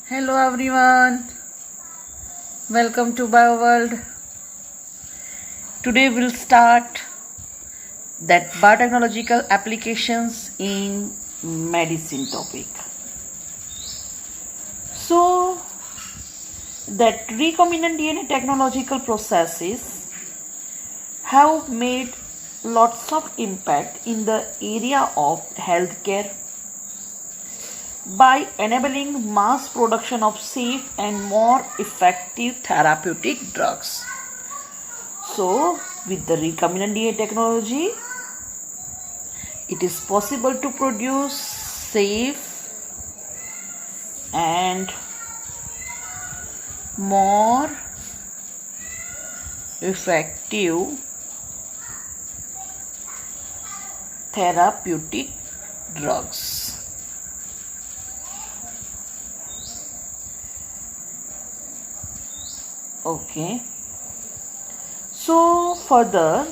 Hello everyone, welcome to BioWorld. Today we'll start that biotechnological applications in medicine topic. So that recombinant DNA technological processes have made lots of impact in the area of healthcare by enabling mass production of safe and more effective therapeutic drugs. So, with the recombinant DNA technology, it is possible to produce safe and more effective therapeutic drugs. Okay. So further,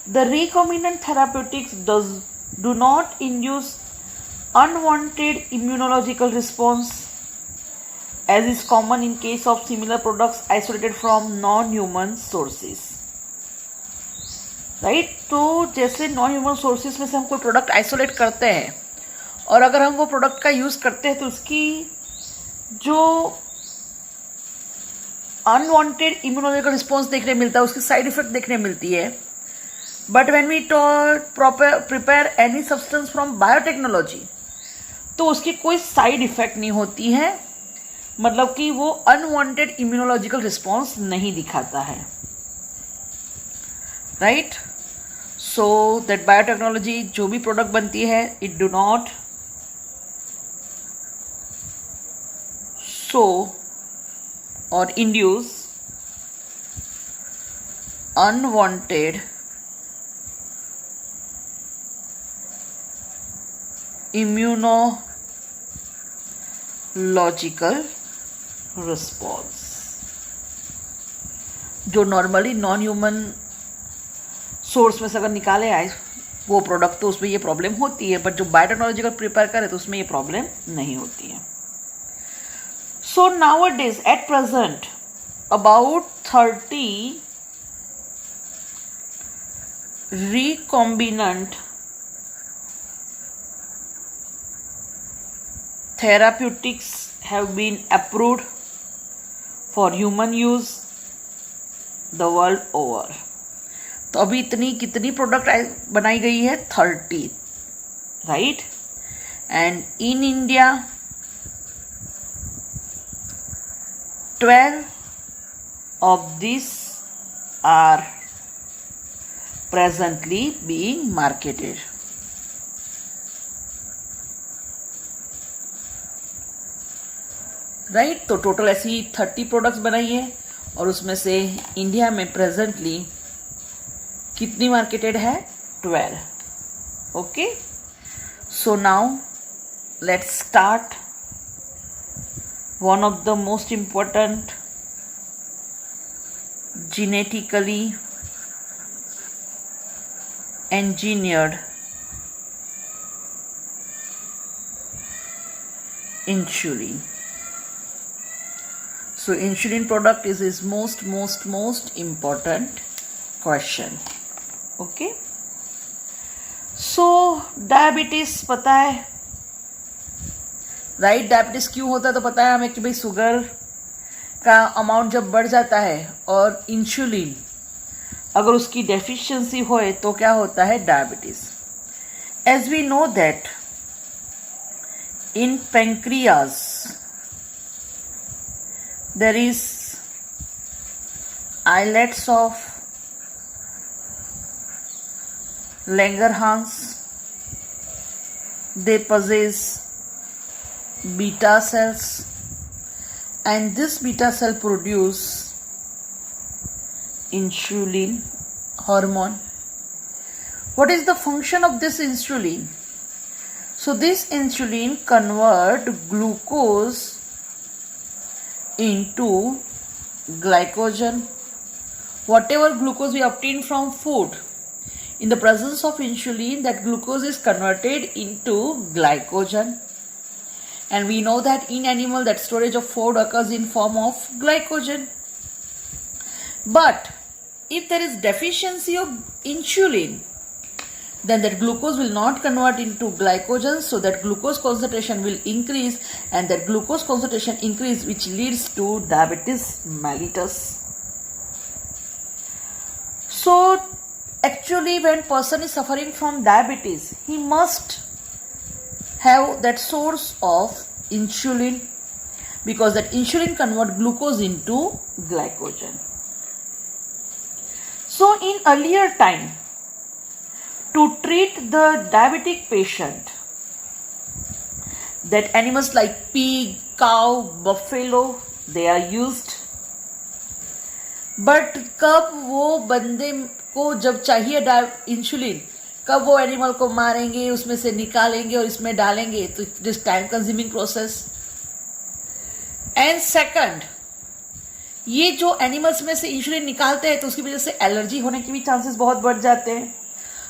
the recombinant therapeutics do not induce unwanted immunological response as is common in case of similar products isolated from non-human sources. Right तो जैसे non human sources में से हम कोई product isolate करते हैं और अगर हम वो प्रोडक्ट का यूज करते हैं तो उसकी जो अनवांटेड इम्यूनोलॉजिकल रिस्पॉन्स देखने मिलता है, उसकी साइड इफेक्ट देखने मिलती है. But when we prepare any substance from biotechnology तो उसकी कोई साइड इफेक्ट नहीं होती है, मतलब कि वो अनवांटेड इम्यूनोलॉजिकल रिस्पॉन्स नहीं दिखाता है. राइट सो दैट बायोटेक्नोलॉजी जो भी प्रोडक्ट बनती है it do not so or induce unwanted immunological response. जो नॉर्मली नॉन ह्यूमन सोर्स में से अगर निकाले आए वो प्रोडक्ट तो उसमें ये प्रॉब्लम होती है, बट जो बायोटेक्नोलॉजिकल प्रिपेयर करे तो उसमें ये प्रॉब्लम नहीं होती है. So nowadays, at present, about 30 recombinant therapeutics have been approved for human use the world over. तो अभी इतनी कितनी प्रोडक्ट बनाई गई है? 30, right? And in India 12 of these are presently being marketed. Right तो टोटल ऐसी 30 प्रोडक्ट्स बनाई है और उसमें से इंडिया में प्रेजेंटली कितनी मार्केटेड है? 12. Okay so now let's start one of the most important genetically engineered insulin. So insulin product is his most important question. Okay. So diabetes पता है, राइट डायबिटीज क्यों होता है तो पता है हमें कि भाई शुगर का अमाउंट जब बढ़ जाता है और इंसुलिन अगर उसकी डेफिशिएंसी होए तो क्या होता है? Diabetes. As we know that in pancreas there is islets of Langerhans. They possess beta cells and this beta cell produce insulin hormone. What is the function of this insulin? So this insulin convert glucose into glycogen. Whatever glucose we obtain from food, in the presence of insulin, that glucose is converted into glycogen. And we know that in animal that storage of food occurs in form of glycogen. But if there is deficiency of insulin, then that glucose will not convert into glycogen, so that glucose concentration will increase, and that glucose concentration increase which leads to diabetes mellitus. So actually when person is suffering from diabetes, he must have that source of insulin, because that insulin convert glucose into glycogen. So in earlier time, to treat the diabetic patient, that animals like pig, cow, buffalo, they are used. But कब वो बंदे को जब चाहिए insulin, कब वो animal को मारेंगे, उसमें से निकालेंगे और इसमें डालेंगे, तो it is time consuming process. And second, ये जो एनिमल्स में से इंसुलिन निकालते हैं तो उसकी वजह से एलर्जी होने के भी चांसेस बहुत बढ़ जाते हैं.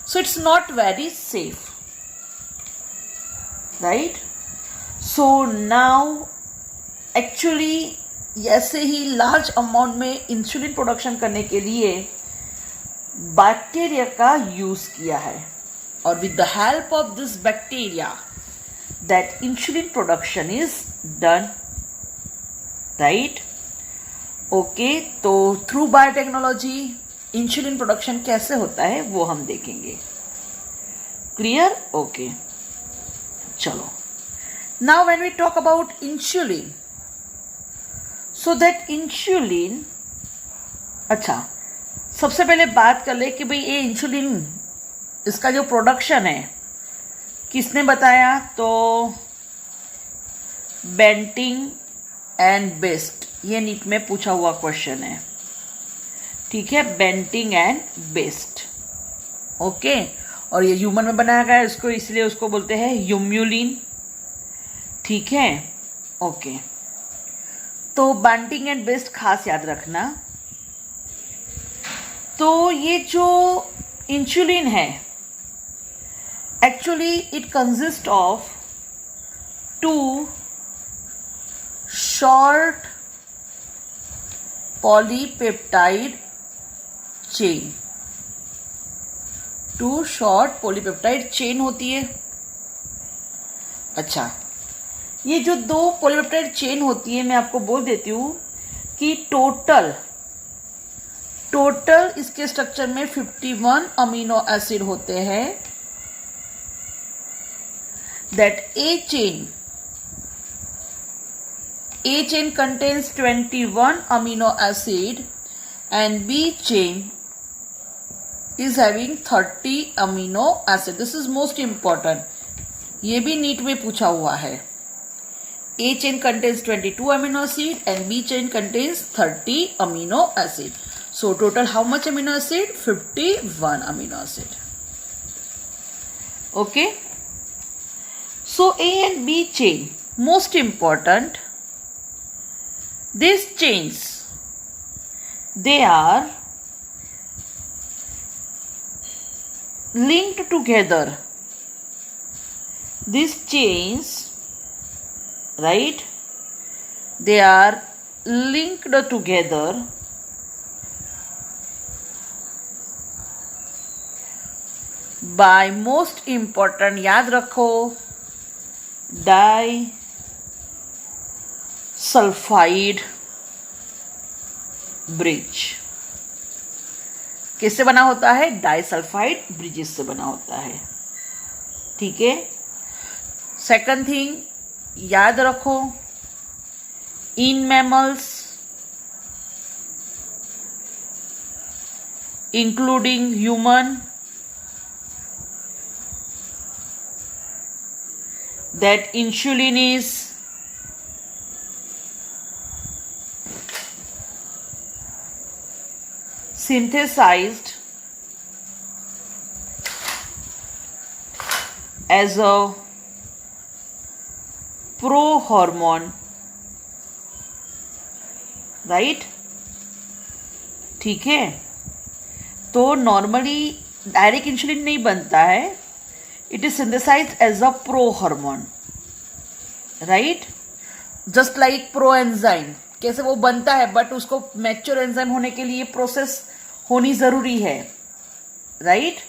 So it's not very safe, right. So now actually ऐसे ही लार्ज अमाउंट में इंसुलिन प्रोडक्शन करने के लिए बैक्टीरिया का यूज किया है, और with the help of this bacteria that insulin production is done, right. Okay, तो थ्रू बायोटेक्नोलॉजी इंसुलिन प्रोडक्शन कैसे होता है वो हम देखेंगे. क्लियर? ओके, चलो. Now when we talk about insulin, so that insulin, अच्छा सबसे पहले बात कर ले कि भाई ये इंसुलिन, इसका जो प्रोडक्शन है किसने बताया, तो बेंटिंग एंड बेस्ट, ये नीट में पूछा हुआ क्वेश्चन है. ठीक है, बेंटिंग एंड बेस्ट. ओके, और ये ह्यूमन में बनाया गया है इसको, इसलिए उसको बोलते हैं ह्यूम्यूलिन. ठीक है, ओके. तो बेंटिंग एंड बेस्ट खास याद रखना. तो ये जो इंसुलिन है, actually it consist of 2 short polypeptide chain. 2 short polypeptide chain होती है. अच्छा, ये जो 2 पॉलीपेप्टाइड चेन होती है, मैं आपको बोल देती हूं कि टोटल इसके स्ट्रक्चर में 51 अमीनो एसिड होते हैं. That A chain contains 21 amino acid and B chain is having 30 amino acid. This is most important. ये भी नीट में पूछा हुआ है. A chain contains 22 amino acid and B chain contains 30 amino acid. So total how much amino acid? 51 amino acid. Okay. So A and B chain, most important. These chains, they are linked together. These chains, right, they are linked together by most important, याद रखो, disulphide bridge. किससे बना होता है? Disulphide bridges से बना होता है. ठीक है. सेकंड थिंग याद रखो, in mammals including human, that insulin is synthesized as a prohormone, right? ठीक है. तो नॉर्मली डायरेक्ट इंसुलिन नहीं बनता है, it is synthesized as a prohormone, right, just like pro enzyme कैसे वो बनता है, बट उसको मैच्योर एंजाइम होने के लिए प्रोसेस होनी जरूरी है, right.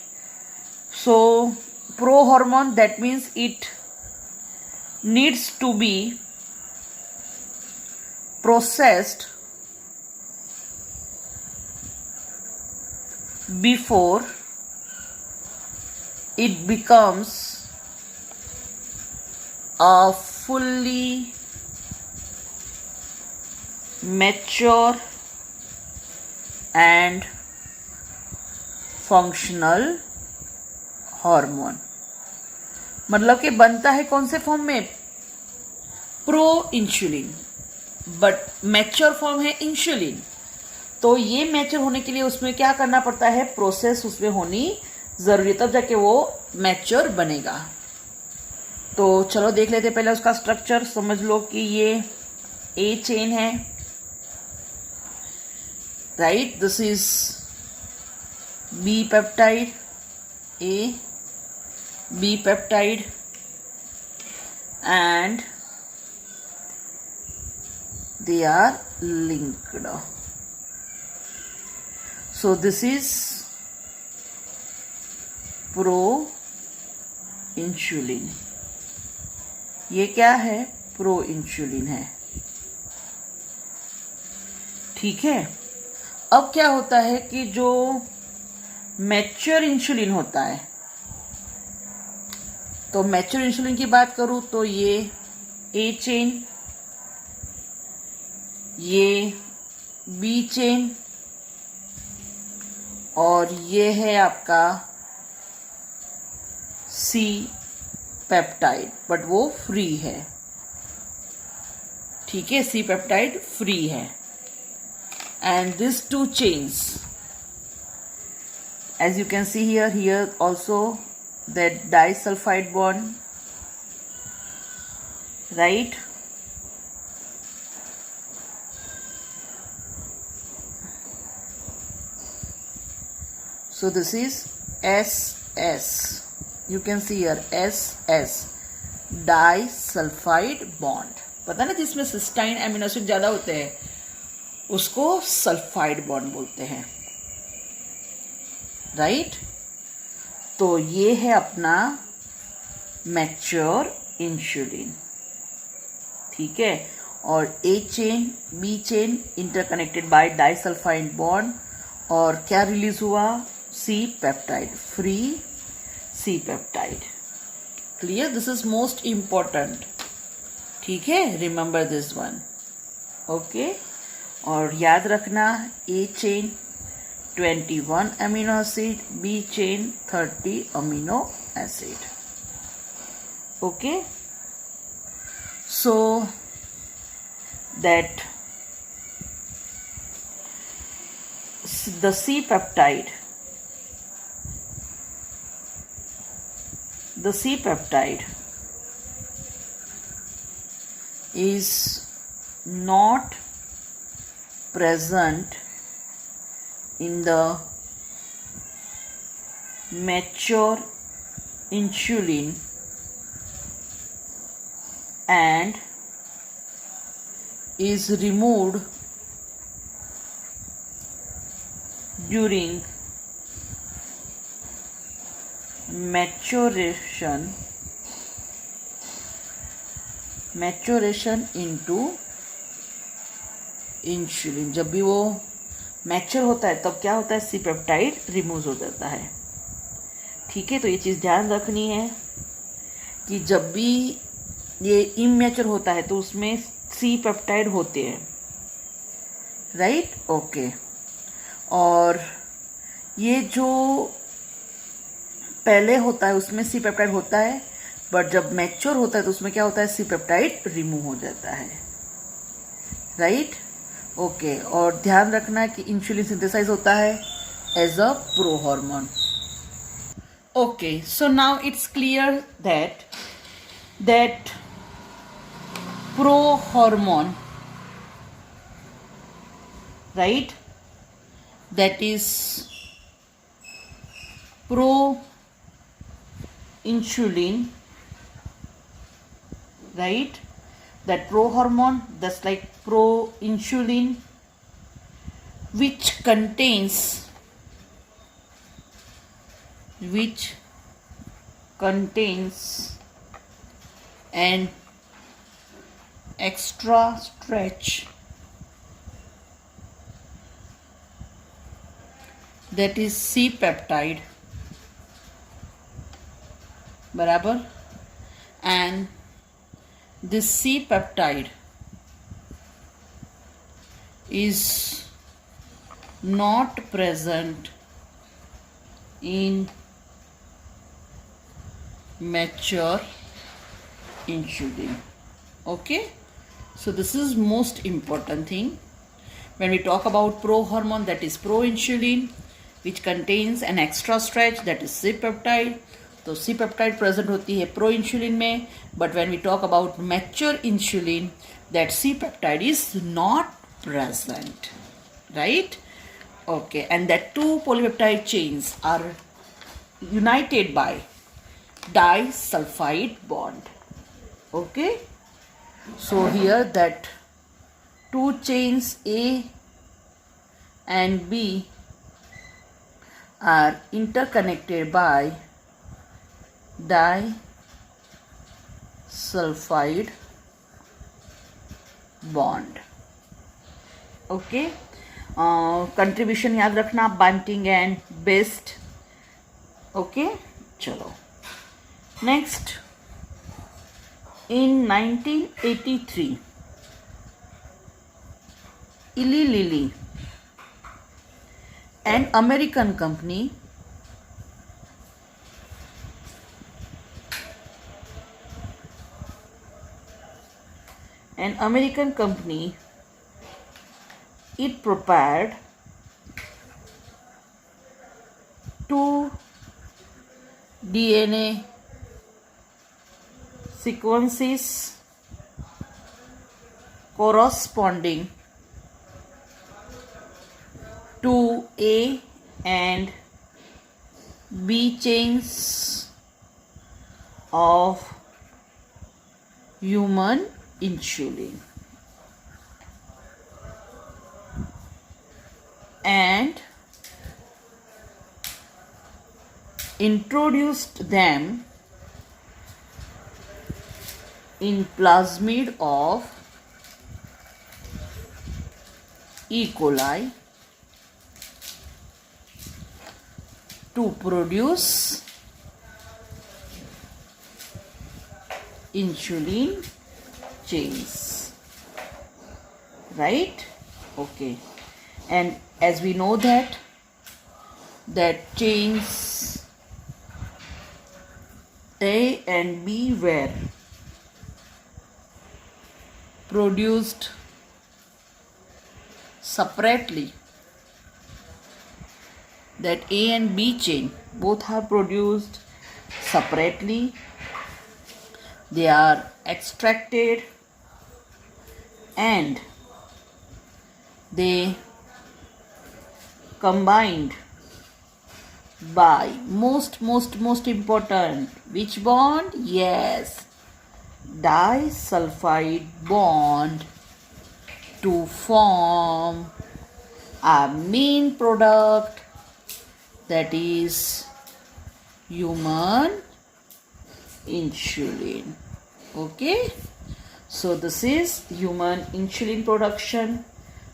So pro hormone that means it needs to be processed before it becomes a fully mature and functional hormone. मतलब कि बनता है कौन से फॉर्म में, pro insulin, but mature form है इंसुलिन. तो ये मैच्योर होने के लिए उसमें क्या करना पड़ता है, प्रोसेस उसमें होनी जरूरी है, तब जाके वो मैच्योर बनेगा. तो चलो देख लेते पहले उसका स्ट्रक्चर. समझ लो कि ये ए चेन है, राइट. This is B peptide, A B peptide, and they are linked. So this is pro insulin. ये क्या है, प्रो इंसुलिन है. ठीक है. अब क्या होता है कि जो मैच्योर इंसुलिन होता है, तो मैच्योर इंसुलिन की बात करूं तो ये ए चेन, ये बी चेन, और ये है आपका सी पेप्टाइड, बट वो फ्री है. ठीक है, सी पेप्टाइड फ्री है. And this two chains, as you can see here also that disulfide bond, right. So this is SS, you can see here SS, disulfide bond. पता ना, जिसमें cysteine amino acid ज्यादा होते हैं उसको sulphide bond बोलते हैं, राइट. तो ये है अपना मैच्योर इंसुलिन. ठीक है. और A chain B chain interconnected by disulphide bond, और क्या रिलीज हुआ, C peptide, free C peptide. Clear, this is most important. ठीक है, रिमेंबर दिस वन. ओके. और याद रखना, A chain 21 amino acid, B chain 30 amino acid. Okay, so that the C peptide, is not present in the mature insulin and is removed during maturation into insulin. जब भी वो mature होता है तब क्या होता है, सी पेप्टाइड रिमूव हो जाता है. ठीक है. तो ये चीज़ ध्यान रखनी है कि जब भी ये इमैच्योर होता है तो उसमें सी पेप्टाइड होते हैं, राइट. ओके. और ये जो पहले होता है उसमें सी पेप्टाइड होता है, बट जब मैच्योर होता है तो उसमें क्या होता है, सी पेप्टाइड रिमूव हो जाता है, राइट. ओके. और ध्यान रखना कि इंसुलिन सिंथेसाइज होता है as a pro hormone. Okay. So now it's clear that pro hormone, right, that is pro insulin, right, that prohormone, that's like proinsulin, which contains an extra stretch, that is C peptide, बराबर, and this C peptide is not present in mature insulin. Okay, so this is most important thing when we talk about prohormone, that is proinsulin, which contains an extra stretch, that is C peptide. तो C peptide present होती है proinsulin में, but when we talk about mature insulin, that C peptide is not present, right? Okay, and that two polypeptide chains are united by disulfide bond. Okay, so here that two chains A and B are interconnected by disulfide bond. Okay, contribution याद रखना, bunting and best. Okay, चलो next. इन 1983 इली lily, an American company, it prepared two DNA sequences corresponding to A and B chains of human insulin, and introduced them in plasmid of E. coli to produce insulin chains, right? Okay, and as we know that chains A and B were produced separately, that A and B chain both are produced separately, they are extracted and they combined by most important, which bond? Yes, disulfide bond, to form our main product, that is human insulin. Okay, so this is human insulin production.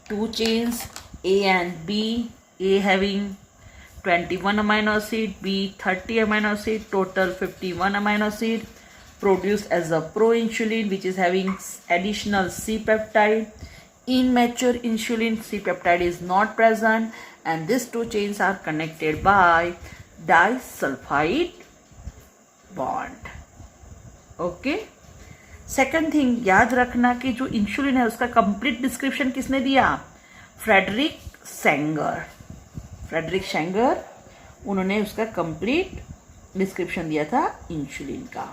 Two chains A and B, A having 21 amino acid, B 30 amino acid, total 51 amino acid, produced as a proinsulin, which is having additional C peptide. In mature insulin, C peptide is not present, and these two chains are connected by disulfide bond. Okay, second thing याद रखना कि जो insulin है उसका complete description किसने दिया? Frederick Sanger, उन्होंने उसका कंप्लीट डिस्क्रिप्शन दिया था इंसुलिन का.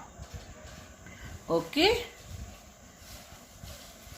ओके.